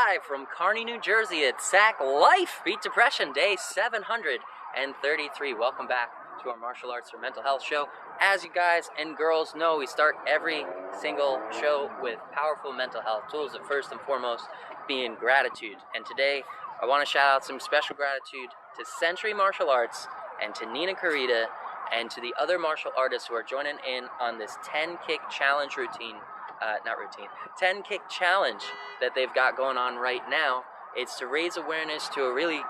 live from Kearney, New Jersey at SAC Life Beat Depression Day 733. Welcome back to our martial arts or mental health show. As you guys and girls know, we start every single show with powerful mental health tools, the first and foremost being gratitude. And today, I want to shout out some special gratitude to Century Martial Arts and to Nina Karita and to the other martial artists who are joining in on this 10-kick challenge routine. 10-kick challenge that they've got going on right now. It's to raise awareness to a really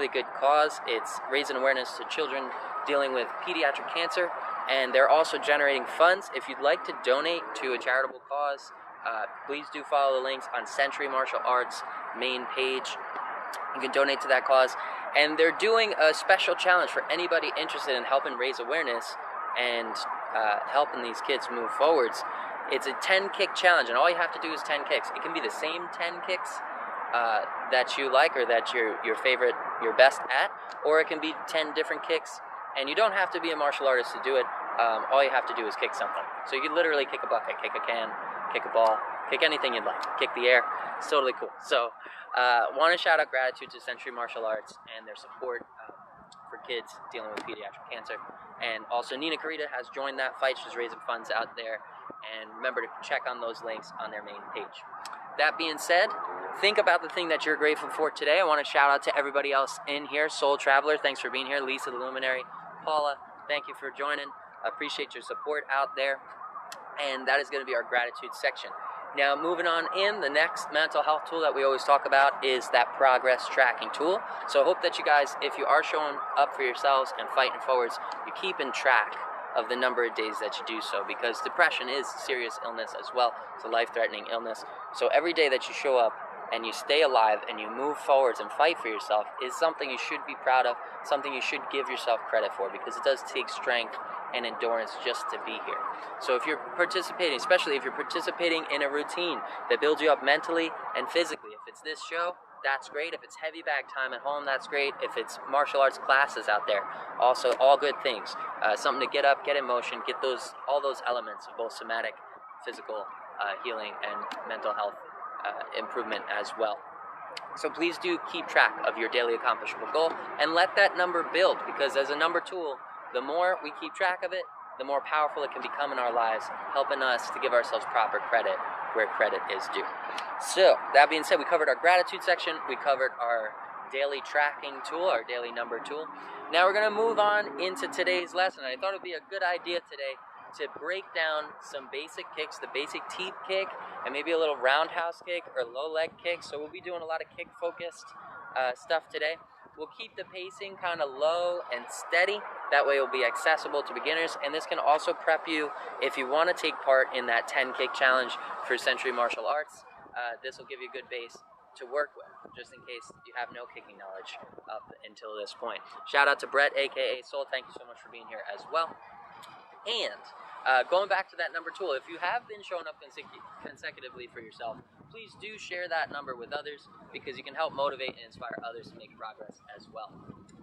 good cause. It's raising awareness to children dealing with pediatric cancer, and they're also generating funds. If you'd like to donate to a charitable cause, please do follow the links on Century Martial Arts main page. You can donate to that cause, and they're doing a special challenge for anybody interested in helping raise awareness and helping these kids move forwards. It's a 10-kick challenge, and all you have to do is 10 kicks. It can be the same 10 kicks that you like or that your favorite, your best at, or it can be 10 different kicks, and you don't have to be a martial artist to do it. All you have to do is kick something. So you can literally kick a bucket, kick a can, kick a ball, kick anything you'd like, kick the air. It's totally cool. So want to shout out gratitude to Century Martial Arts and their support for kids dealing with pediatric cancer. And also Nina Karita has joined that fight. She's raising funds out there. And remember to check on those links on their main page. That being said, think about the thing that you're grateful for today. I want to shout out to everybody else in here. Soul Traveler, thanks for being here. Lisa the Luminary, Paula, thank you for joining. I appreciate your support out there. And that is going to be our gratitude section. Now, moving on in, the next mental health tool that we always talk about is that progress tracking tool. So I hope that you guys, if you are showing up for yourselves and fighting forwards, you're keeping track of the number of days that you do so, because depression is serious illness as well. It's a life-threatening illness. So every day that you show up and you stay alive and you move forwards and fight for yourself is something you should be proud of, something you should give yourself credit for, because it does take strength and endurance just to be here. So if you're participating, especially if you're participating in a routine that builds you up mentally and physically, if it's this show, that's great. If it's heavy bag time at home, that's great. If it's martial arts classes out there, also all good things. Something to get up, get in motion, get all those elements of both somatic, physical healing, and mental health improvement as well. So please do keep track of your daily accomplishable goal and let that number build, because as a number tool, the more we keep track of it, the more powerful it can become in our lives, helping us to give ourselves proper credit where credit is due. So, that being said, we covered our gratitude section, we covered our daily tracking tool, our daily number tool. Now we're going to move on into today's lesson. I thought it would be a good idea today to break down some basic kicks, the basic teep kick, and maybe a little roundhouse kick or low leg kick. So we'll be doing a lot of kick-focused stuff today. We'll keep the pacing kind of low and steady. That way it will be accessible to beginners. And this can also prep you if you want to take part in that 10-kick challenge for Century Martial Arts. This will give you a good base to work with, just in case you have no kicking knowledge up until this point. Shout out to Brett, a.k.a. Soul. Thank you so much for being here as well. And going back to that number tool, if you have been showing up consecutively for yourself, please do share that number with others, because you can help motivate and inspire others to make progress as well.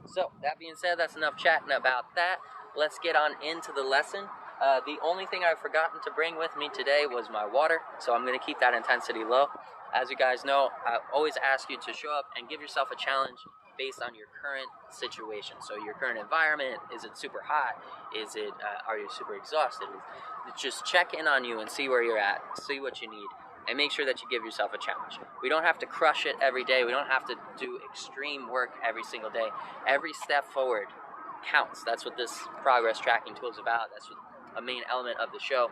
So, that being said, that's enough chatting about that. Let's get on into the lesson. The only thing I've forgotten to bring with me today was my water, so I'm going to keep that intensity low. As you guys know, I always ask you to show up and give yourself a challenge based on your current situation. So your current environment, is it super hot? Are you super exhausted? Just check in on you and see where you're at, see what you need, and make sure that you give yourself a challenge. We don't have to crush it every day. We don't have to do extreme work every single day. Every step forward counts. That's what this progress tracking tool is about. That's a main element of the show.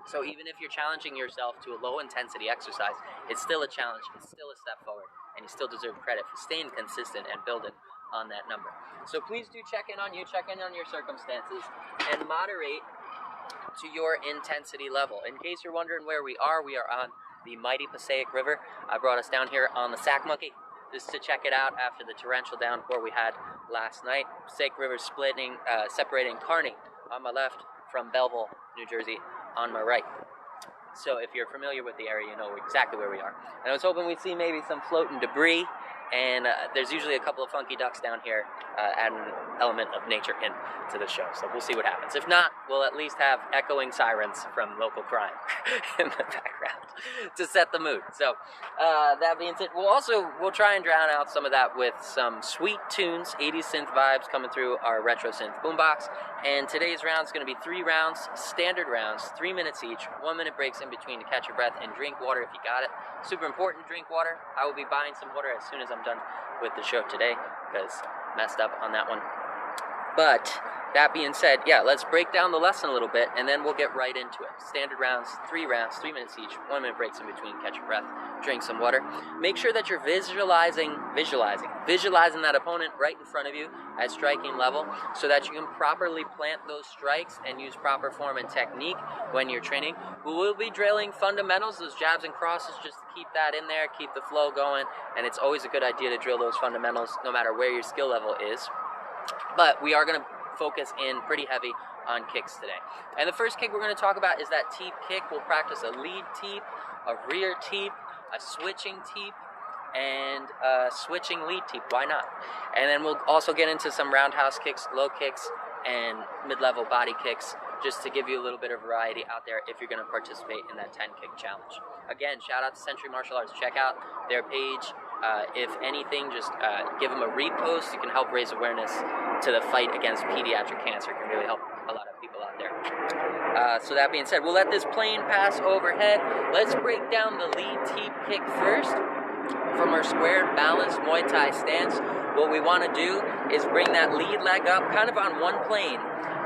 So even if you're challenging yourself to a low intensity exercise, it's still a challenge, it's still a step forward, and you still deserve credit for staying consistent and building on that number. So please do check in on you, check in on your circumstances, and moderate to your intensity level. In case you're wondering where we are on the mighty Passaic River. I brought us down here on the Sac Monkey just to check it out after the torrential downpour we had last night. Passaic River separating Kearney on my left from Belleville, New Jersey on my right. So if you're familiar with the area, you know exactly where we are. And I was hoping we'd see maybe some floating debris and there's usually a couple of funky ducks down here, add an element of nature into the show. So we'll see what happens. If not, we'll at least have echoing sirens from local crime in the background to set the mood. So that being said, we'll try and drown out some of that with some sweet tunes, 80s synth vibes coming through our retro synth boombox. And today's round is going to be 3 rounds, standard rounds, 3 minutes each, 1 minute breaks in between to catch your breath and drink water if you got it. Super important, drink water. I will be buying some water as soon as I'm done with the show today because messed up on that one. But that being said, yeah, let's break down the lesson a little bit and then we'll get right into it. Standard rounds, 3 minutes each, 1 minute breaks in between, catch your breath, drink some water. Make sure that you're visualizing that opponent right in front of you at striking level so that you can properly plant those strikes and use proper form and technique when you're training. We will be drilling fundamentals, those jabs and crosses, just to keep that in there, keep the flow going, and it's always a good idea to drill those fundamentals no matter where your skill level is. But we are going to focus in pretty heavy on kicks today. And the first kick we're going to talk about is that teep kick. We'll practice a lead teep, a rear teep, a switching teep, and a switching lead teep. Why not? And then we'll also get into some roundhouse kicks, low kicks, and mid-level body kicks, just to give you a little bit of variety out there if you're going to participate in that 10-kick challenge. Again, shout out to Century Martial Arts. Check out their page. If anything, just give them a repost. You can help raise awareness to the fight against pediatric cancer. It can really help a lot of people out there. So that being said, we'll let this plane pass overhead. Let's break down the lead teep kick first. From our squared balanced Muay Thai stance, what we want to do is bring that lead leg up kind of on one plane,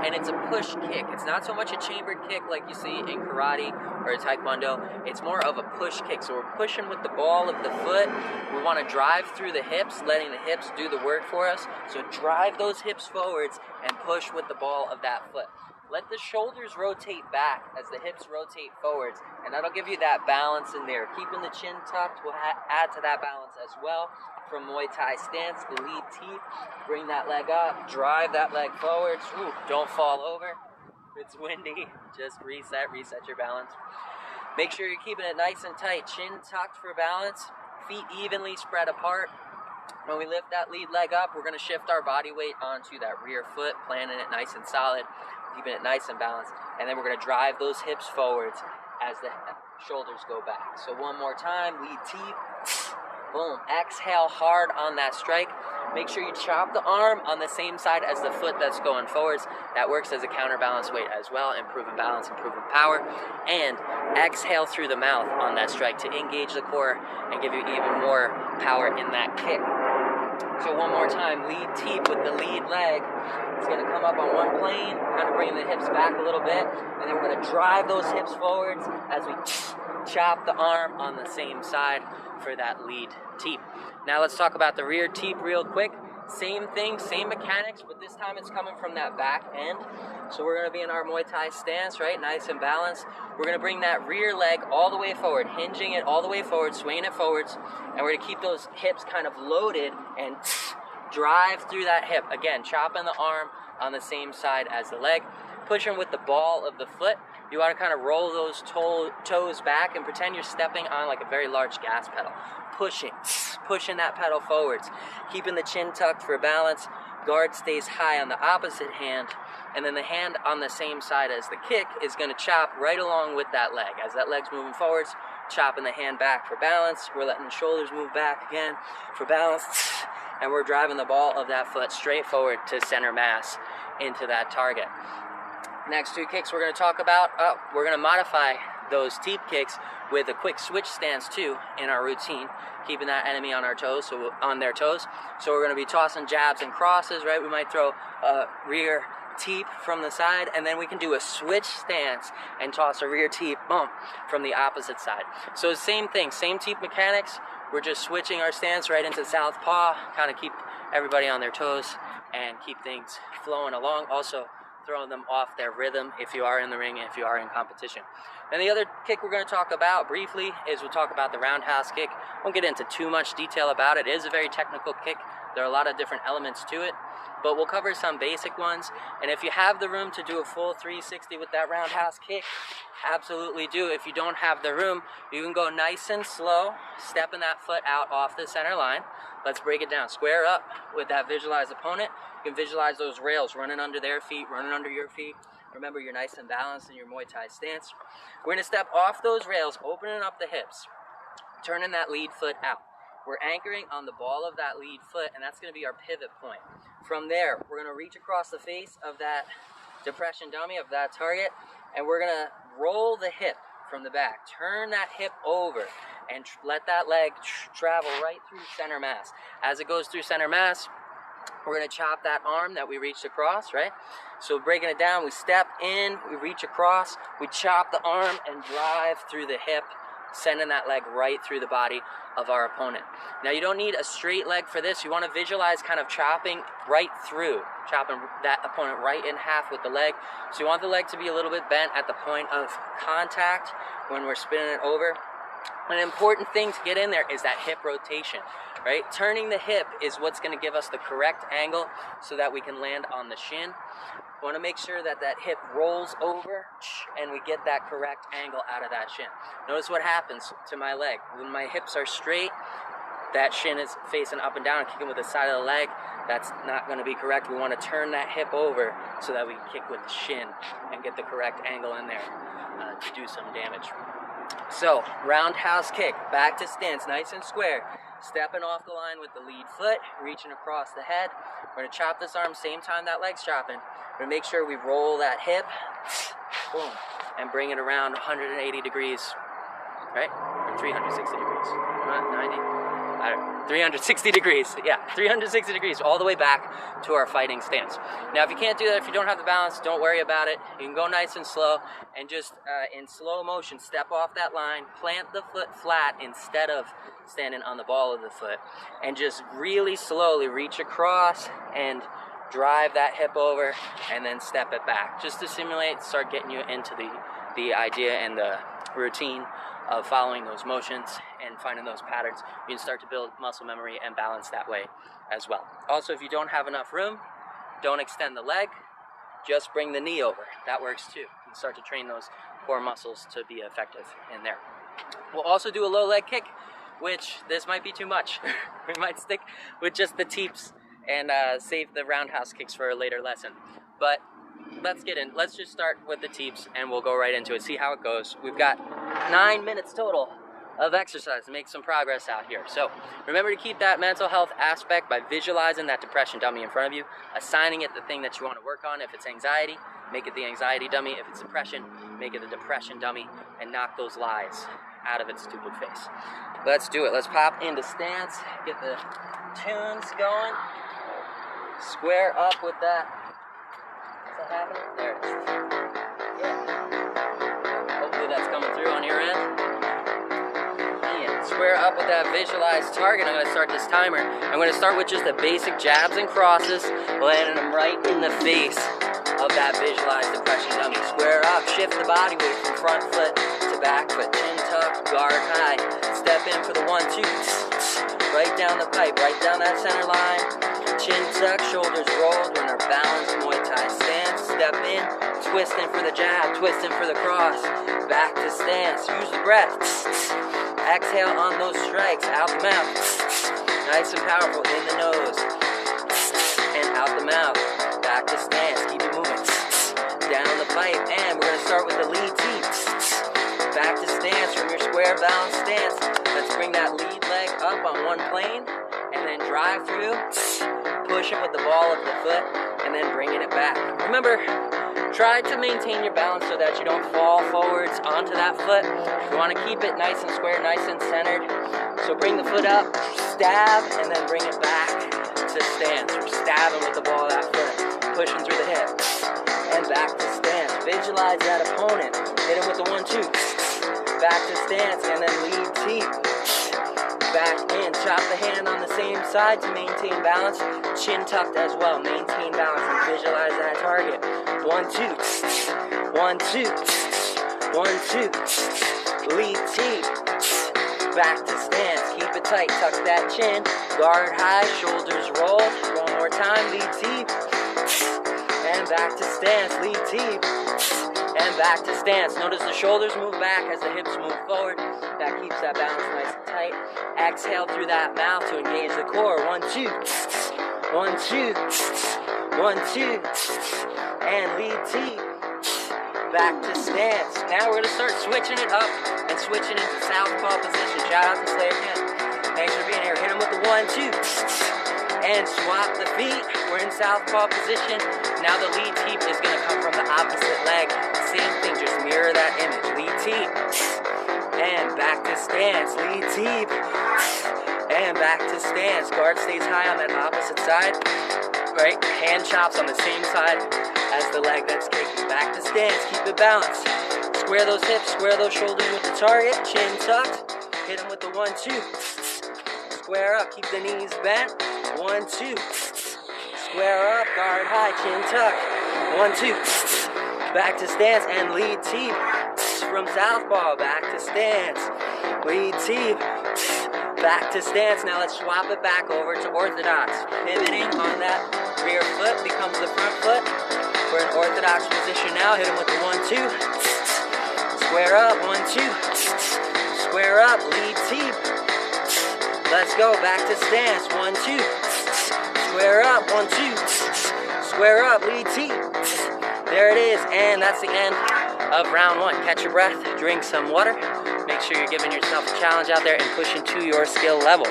and it's a push kick. It's not so much a chambered kick like you see in karate or taekwondo. It's more of a push kick. So we're pushing with the ball of the foot. We want to drive through the hips, letting the hips do the work for us. So drive those hips forwards and push with the ball of that foot. Let the shoulders rotate back as the hips rotate forwards, and that'll give you that balance in there. Keeping the chin tucked will add to that balance as well. From Muay Thai stance, the lead teep, bring that leg up, drive that leg forwards. Ooh, don't fall over. It's windy. Just reset your balance. Make sure you're keeping it nice and tight. Chin tucked for balance, feet evenly spread apart. When we lift that lead leg up, we're going to shift our body weight onto that rear foot, planting it nice and solid, keeping it nice and balanced, and then we're going to drive those hips forwards as the shoulders go back. So one more time, lead teep, boom, exhale hard on that strike. Make sure you chop the arm on the same side as the foot that's going forwards. That works as a counterbalance weight as well, improving balance, improving power, and exhale through the mouth on that strike to engage the core and give you even more power in that kick. So one more time, lead teep with the lead leg. It's going to come up on one plane, kind of bringing the hips back a little bit, and then we're going to drive those hips forwards as we chop the arm on the same side for that lead teep. Now let's talk about the rear teep real quick. Same thing, same mechanics, but this time it's coming from that back end. So we're going to be in our Muay Thai stance, right? Nice and balanced. We're going to bring that rear leg all the way forward, hinging it all the way forward, swinging it forwards, and we're going to keep those hips kind of loaded and drive through that hip. Again, chopping the arm on the same side as the leg. Pushing with the ball of the foot. You want to kind of roll those toes back and pretend you're stepping on like a very large gas pedal. Pushing that pedal forwards. Keeping the chin tucked for balance. Guard stays high on the opposite hand. And then the hand on the same side as the kick is going to chop right along with that leg. As that leg's moving forwards, chopping the hand back for balance. We're letting the shoulders move back again for balance. And we're driving the ball of that foot straight forward to center mass into that target. Next 2 kicks we're going to talk about, we're going to modify those teep kicks with a quick switch stance too in our routine, keeping that enemy on their toes. So we're going to be tossing jabs and crosses, right? We might throw a rear teep from the side, and then we can do a switch stance and toss a rear teep bump from the opposite side. So same thing, same teep mechanics. We're just switching our stance right into southpaw, kind of keep everybody on their toes and keep things flowing along. Also, throwing them off their rhythm if you are in the ring, if you are in competition. And the other kick we're going to talk about briefly is we'll talk about the roundhouse kick. Won't get into too much detail about it. It is a very technical kick. There are a lot of different elements to it, but we'll cover some basic ones. And if you have the room to do a full 360 with that roundhouse kick, absolutely do. If you don't have the room, you can go nice and slow, stepping that foot out off the center line. Let's break it down. Square up with that visualized opponent. You can visualize those rails running under their feet, running under your feet. Remember, you're nice and balanced in your Muay Thai stance. We're going to step off those rails, opening up the hips, turning that lead foot out. We're anchoring on the ball of that lead foot, and that's going to be our pivot point. From there, we're going to reach across the face of that depression dummy, of that target, and we're going to roll the hip from the back. Turn that hip over and let that leg travel right through center mass. As it goes through center mass, we're going to chop that arm that we reached across, right? So breaking it down, we step in, we reach across, we chop the arm and drive through the hip, sending that leg right through the body of our opponent. Now, you don't need a straight leg for this. You want to visualize kind of chopping right through, chopping that opponent right in half with the leg. So you want the leg to be a little bit bent at the point of contact when we're spinning it over. An important thing to get in there is that hip rotation, right? Turning the hip is what's going to give us the correct angle so that we can land on the shin. We want to make sure that that hip rolls over and we get that correct angle out of that shin. Notice what happens to my leg. When my hips are straight, that shin is facing up and down, kicking with the side of the leg. That's not going to be correct. We want to turn that hip over so that we can kick with the shin and get the correct angle in there to do some damage. So, roundhouse kick, back to stance, nice and square. Stepping off the line with the lead foot, reaching across the head. We're going to chop this arm same time that leg's chopping. We're going to make sure we roll that hip, boom, and bring it around 180 degrees, right? Or 360 degrees, not 90. 360 degrees, yeah, 360 degrees, all the way back to our fighting stance. Now, if you can't do that, if you don't have the balance, don't worry about it. You can go nice and slow, and just in slow motion, step off that line, plant the foot flat instead of standing on the ball of the foot, and just really slowly reach across and drive that hip over, and then step it back, just to simulate, start getting you into the idea and the routine of following those motions and finding those patterns. You can start to build muscle memory and balance that way as well. Also, if you don't have enough room, don't extend the leg, just bring the knee over. That works too. You can start to train those core muscles to be effective in there. We'll also do a low leg kick, which this might be too much. We might stick with just the teeps and save the roundhouse kicks for a later lesson. But let's get in. Let's just start with the teeps and we'll go right into it, see how it goes. We've got 9 minutes total of exercise to make some progress out here. So remember to keep that mental health aspect by visualizing that depression dummy in front of you, assigning it the thing that you want to work on. If it's anxiety, make it the anxiety dummy. If it's depression, make it the depression dummy, and knock those lies out of its stupid face. Let's do it. Let's pop into stance, get the tunes going, square up with that. Is that happening? There it is. Yeah. Hopefully that's coming through on your end. Square up with that visualized target. I'm going to start this timer. I'm going to start with just the basic jabs and crosses, landing them right in the face of that visualized depression dummy. Square up, shift the body weight from front foot to back foot, chin tuck, guard high. Step in for the 1-2, right down the pipe, right down that center line. Chin tuck, shoulders rolled. We're in our balanced Muay Thai stance. Step in, twisting for the jab, twisting for the cross. Back to stance. Use the breath. Exhale on those strikes, out the mouth. Nice and powerful, in the nose. And out the mouth. Back to stance, keep it moving. Down the pipe, and we're going to start with the lead teep. Back to stance from your square balanced stance. Let's bring that lead leg up on one plane, and then drive through, pushing with the ball of the foot, and then bringing it back. Remember, try to maintain your balance so that you don't fall forwards onto that foot. You want to keep it nice and square, nice and centered. So bring the foot up, stab, and then bring it back to stance. We're stabbing with the ball of that foot, pushing through the hip, and back to stance. Visualize that opponent. Hit him with the 1-2. Back to stance, and then lead teep. Back in, chop the hand on the same side to maintain balance. Chin tucked as well, maintain balance and visualize that target. 1-2, 1-2, 1-2. Lead teep. Back to stance, keep it tight, tuck that chin. Guard high, shoulders rolled. One more time, lead teep. And back to stance, lead teep. and back to stance. Notice the shoulders move back as the hips move forward. That keeps that balance nice and tight. Exhale through that mouth to engage the core. 1, 2, 1, 2, 1, 2, and lead Teep. Back to stance. Now we're gonna start switching it up and switching into southpaw position. Shout out to Slayer Ken. Thanks for being here. Hit him with the 1, 2, and swap the feet. We're in southpaw position. Now the lead Teep is gonna come from the opposite leg. Same thing, just mirror that image. Lead Teep, and back to stance. Lead Teep, and back to stance. Guard stays high on that opposite side. Right, hand chops on the same side as the leg that's kicking. Back to stance, keep it balanced. Square those hips, square those shoulders with the target. Chin tucked, hit them with the 1, 2. Square up, keep the knees bent. 1, 2. Square up, guard high, chin tucked. 1, 2. Back to stance and lead Teep. From southpaw, back to stance. Lead Teep. Back to stance. Now let's swap it back over to orthodox. Pivoting on that rear foot becomes the front foot. We're in orthodox position now. Hit him with the 1, 2. Square up, 1, 2. Square up, lead Teep. Let's go, back to stance. 1, 2. Square up, 1, 2. Square up, lead Teep. There it is, and that's the end of round 1. Catch your breath, drink some water. Make sure you're giving yourself a challenge out there and pushing to your skill level.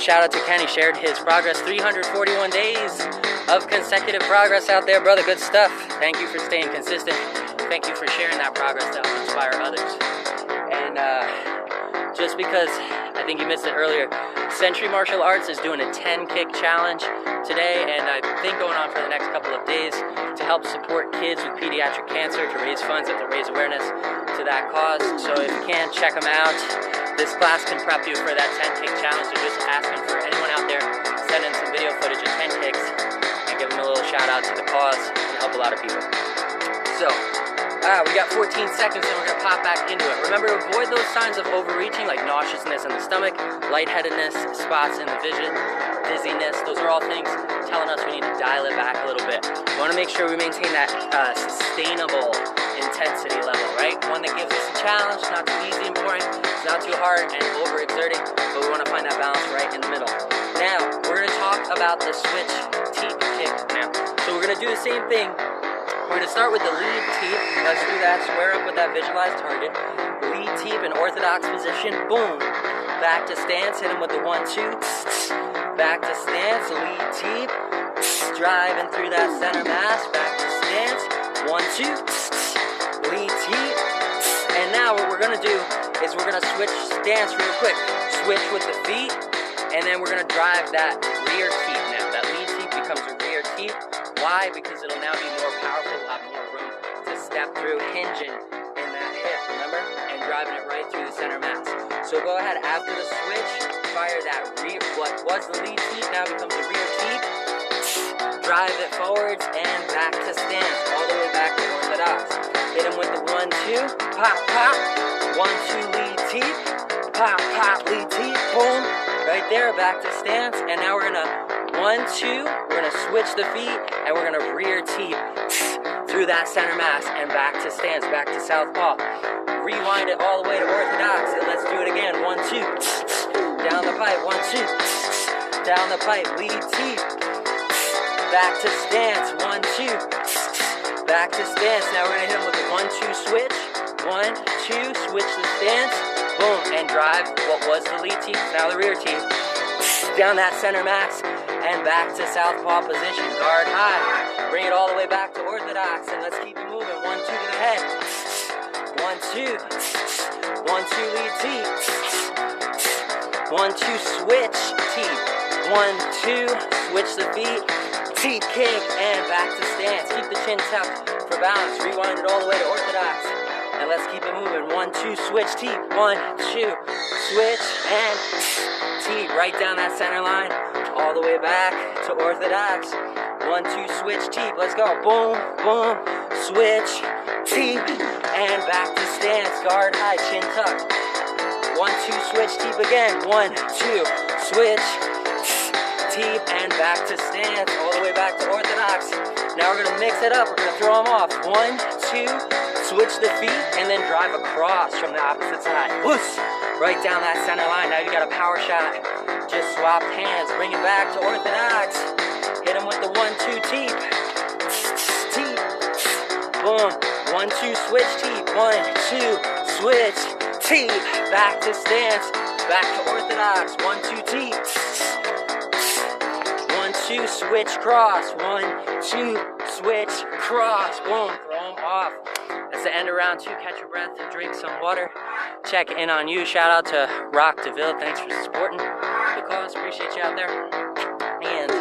Shout out to Kenny, shared his progress. 341 days of consecutive progress out there, brother. Good stuff. Thank you for staying consistent. Thank you for sharing that progress to help inspire others. And just because I think you missed it earlier, Century Martial Arts is doing a 10 kick challenge today, and I think going on for the next couple of days to help support kids with pediatric cancer, to raise funds and to raise awareness to that cause. So if you can, check them out. This class can prep you for that 10 kick challenge. So just asking for anyone out there, send in some video footage of 10 kicks and give them a little shout out to the cause and help a lot of people. So we got 14 seconds and we're going to pop back into it. Remember to avoid those signs of overreaching like nauseousness in the stomach, lightheadedness, spots in the vision, dizziness. Those are all things telling us we need to dial it back a little bit. We want to make sure we maintain that sustainable intensity level, right? One that gives us a challenge, not too easy and boring, it's not too hard and overexerting, but we want to find that balance right in the middle. Now, we're going to talk about the switch Teep kick now. So we're going to do the same thing. We're going to start with the lead Teep. Let's do that. Square up with that visualized target. Lead Teep in orthodox position. Boom. Back to stance. Hit him with the 1, 2. Back to stance. Lead Teep. Driving through that center mass. Back to stance. 1, 2. Lead Teep. And now what we're going to do is we're going to switch stance real quick. Switch with the feet. And then we're going to drive that rear Teep now. That lead Teep becomes a rear Teep. Why? Because it'll now be more powerful, we'll have more room to step through, hinging in that hip, remember? And driving it right through the center mass. So go ahead, after the switch, fire that rear, what was the lead Teep now becomes the rear Teep. Drive it forwards and back to stance, all the way back to orthodox. Hit him with the 1, 2, pop, pop, 1, 2, lead Teep, pop, pop, lead Teep, boom, right there, back to stance. And now we're gonna 1, 2, we're going to switch the feet, and we're going to rear Teep through that center mass, and back to stance, back to southpaw. Rewind it all the way to orthodox, and let's do it again. 1, 2, down the pipe, 1, 2, down the pipe, lead Teep, back to stance, 1, 2, back to stance. Now we're going to hit him with the 1, 2 switch, 1, 2, switch the stance, boom, and drive what was the lead Teep, now the rear Teep, down that center mass, and back to southpaw position, guard high. Bring it all the way back to orthodox, and let's keep it moving. 1, 2 to the head. 1, 2. 1, 2 lead Teep. 1, 2 switch Teep. 1, 2 switch the feet. Teep kick and back to stance. Keep the chin tucked for balance. Rewind it all the way to orthodox, and let's keep it moving. 1, 2 switch Teep. 1, 2 switch and Teep right down that center line. All the way back to orthodox. 1, 2, switch Teep. Let's go. Boom, boom, switch Teep, and back to stance. Guard high, chin tucked. 1, 2, switch Teep again. 1, 2, switch teep, and back to stance, all the way back to orthodox. Now we're gonna mix it up, we're gonna throw them off. 1, 2, switch the feet, and then drive across from the opposite side. Whoosh! Right down that center line. Now you got a power shot. Just swapped hands, bring it back to orthodox. Hit them with the 1, 2 teep. Teep. Boom. 1, 2 switch teep. 1, 2 switch teep. Back to stance. Back to orthodox. 1, 2 teep. 1, 2 switch cross. 1, 2 switch cross. Boom. Throw them off. That's the end of round 2. Catch your breath. Drink some water. Check in on you. Shout out to Rock DeVille. Thanks for supporting the cause. Appreciate you out there. And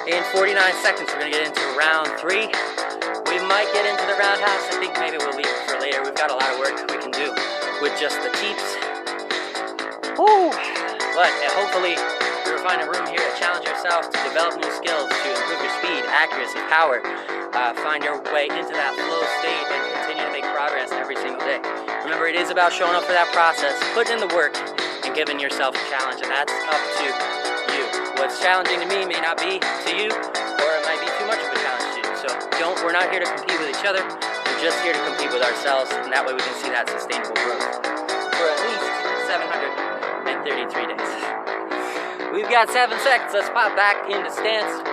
in 49 seconds, we're going to get into round 3. We might get into the roundhouse. I think maybe we'll leave it for later. We've got a lot of work we can do with just the teeps. Woo! But hopefully you'll find a room here to challenge yourself, to develop new skills, to improve your speed, accuracy, power, find your way into that flow state, and continue to make progress every single day. Remember, it is about showing up for that process, putting in the work, and giving yourself a challenge, and that's up to you. What's challenging to me may not be to you, or it might be too much of a challenge to you. So we're not here to compete with each other, we're just here to compete with ourselves, and that way we can see that sustainable growth for at least 733 days. We've got 7 seconds, let's pop back into stance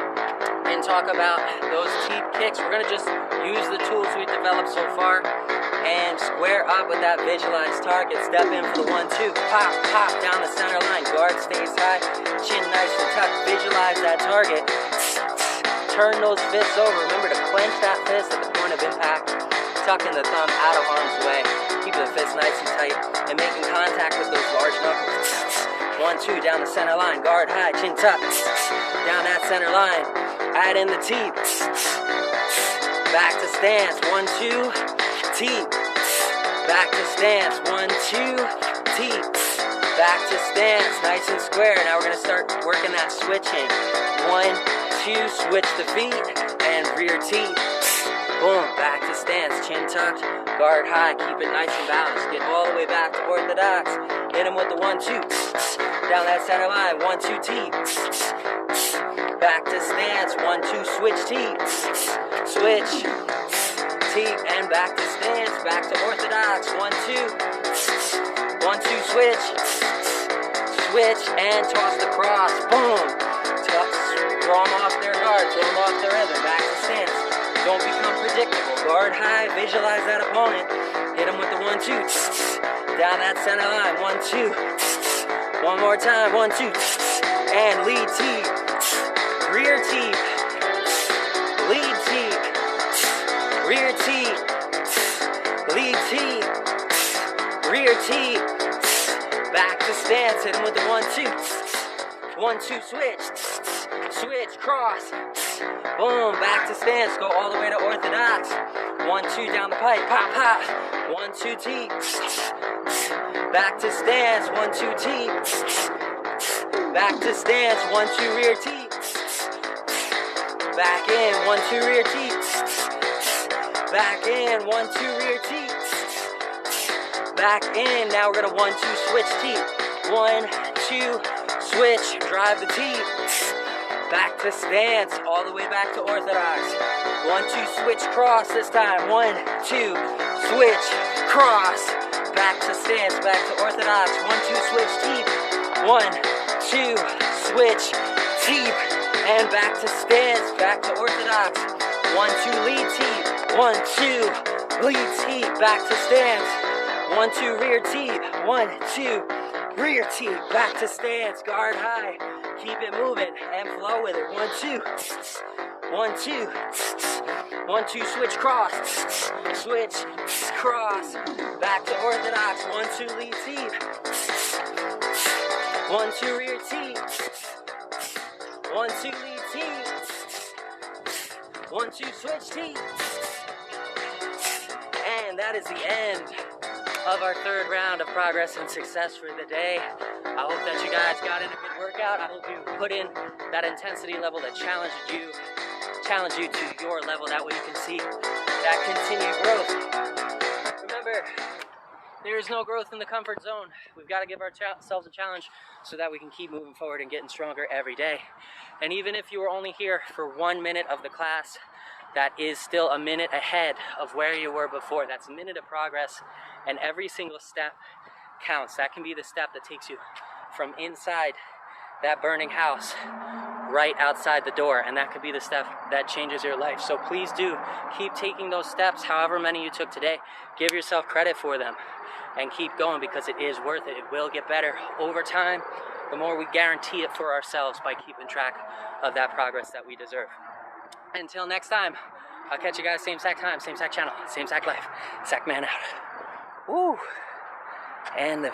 and talk about those teep kicks. We're gonna just use the tools we've developed so far and square up with that visualized target. Step in for the 1, 2, pop, pop down the center line. Guard stays high, chin nice and tucked. Visualize that target. Turn those fists over. Remember to clench that fist at the point of impact. Tucking the thumb out of harm's way. Keeping the fist nice and tight and making contact with those large knuckles. 1, 2 down the center line. Guard high, chin tucked. Down that center line. Add in the teep. Back to stance. 1, 2. Teep. Back to stance. 1, 2. Teep. Back to stance. Nice and square. Now we're going to start working that switching. 1, 2. Switch the feet and rear teep. Boom. Back to stance. Chin tucked. Guard high. Keep it nice and balanced. Get all the way back to orthodox. Hit him with the 1, 2. Down that center line. 1, 2 teep. Back to stance. 1, 2 switch teep. Switch. Teep and back to stance. Back to orthodox. 1, 2. 1, 2 switch. Switch and toss the cross. Boom. Throw them off their guard. Throw them off their rhythm. Back to stance. Don't become predictable. Guard high. Visualize that opponent. Hit him with the 1, 2. Down that center line. 1, 2. One more time. 1, 2. And lead teep. Rear teep. Lead teep. Rear teep. Lead teep. Rear teep. Back to stance. Hit him with the 1, 2. 1, 2 switch. Switch. Cross. Boom. Back to stance. Go all the way to orthodox. 1, 2 down the pipe. Pop, pop. 1, 2 teep. Back to stance. 1, 2 teep. Back to stance. 1, 2 rear teep. Back in. 1, 2 rear teep. Back in. 1, 2 rear teep. Back in. Now we're gonna 1, 2 switch teep. 1, 2 switch. Drive the teep. Back to stance. All the way back to orthodox. 1, 2 switch cross this time. 1, 2 switch cross. Back to stance. Back to orthodox. 1, 2 switch teep. 1, 2 switch teep. And back to stance. Back to orthodox. 1, 2 lead teep. 1, 2 lead teep. Back to stance. 1, 2 rear teep. 1, 2 rear teep. Back to stance. Guard high. Keep it moving and flow with it. 1, 2. 1, 2. 1, 2 switch cross. Switch cross. Back to orthodox. 1, 2 lead teep. 1, 2 rear teep. 1, 2 lead teep. 1, 2 switch teep. And that is the end of our 3rd round of progress and success for the day. I hope that you guys got in a good workout. I hope you put in that intensity level that challenged you to your level. That way you can see that continued growth. Remember, There is no growth in the comfort zone. We've got to give ourselves a challenge so that we can keep moving forward and getting stronger every day. And even if you were only here for 1 minute of the class, that is still a minute ahead of where you were before. That's a minute of progress, and every single step counts. That can be the step that takes you from inside that burning house right outside the door, and that could be the step that changes your life. So please do keep taking those steps, however many you took today. Give yourself credit for them and keep going, because it is worth it. It will get better over time, the more we guarantee it for ourselves by keeping track of that progress that we deserve. Until next time, I'll catch you guys same sack time, same sack channel, same sack life. Sack man out. Woo! And the